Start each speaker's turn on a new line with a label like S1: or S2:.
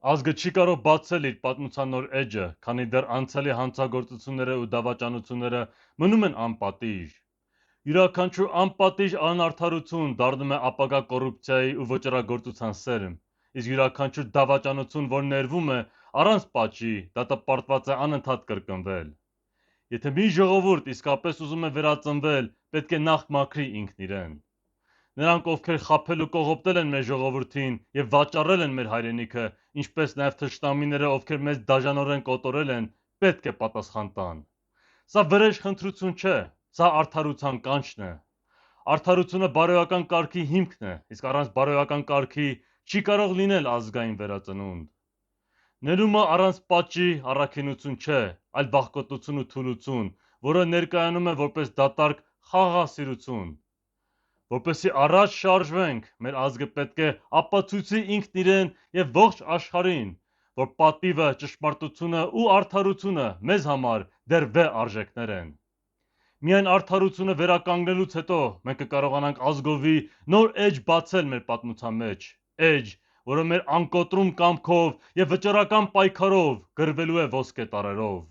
S1: Ազգը չի կարող բացել իր պատմության նոր էջը, քանի դեռ անցյալի հանցագործությունները ու դավաճանությունները մնում են անպատիժ։ Յուրաքանչյուր անպատիժ անարդարություն դառնում է ապագա կոռուպցիայի ու վճռագործության սերմ, իսկ յուրաքանչյուր դավաճանություն, որ ներվում է առանց պատժի, դատապարտված է անընդհատ կրկնվել։ Եթե մի ժողովուրդ իսկապես ուզում է վերածնվել, պետք է նախ մաքրի ինքն իրեն։ Նրանք, ովքեր խաբել ու կողոպտել են մեր ժողովրդին և վաճառել են մեր հայրենիքը, ինչպես նաև թշնամիները, ովքեր մեզ դաժանորեն կոտորել են, պետք է պատասխան տան։ Սա վրեժխնդրություն չէ, սա արդարության կանչն է։ Արդարությունը բարոյական կարգի հիմքն է, իսկ առանց բարոյական կարգի չի կարող լինել ազգային վերածնունդ։ Ներումը առանց պատժի առաքինություն չէ, այլ բախկոտություն ու թուլություն, որը ներկայանում է որպես դատարկ խաղաղասիրություն։ Որպեսզի առաջ շարժվենք, մեր ազգը պետք է ապացույցի ինքն իրեն և ողջ աշխարհին, որ պատիվը, ճշմարտությունը ու արդարությունը մեզ համար դեռ վեհ արժեքներ են։ Միայն արդարությունը վերականգնելուց հետո մենք կկարողանանք ազգովի նոր էջ բացել մեր պատմության մեջ, էջ, որը մեր անկոտրում կամքով և վճռական պայքարով գրվելու է ոսկե տառերով։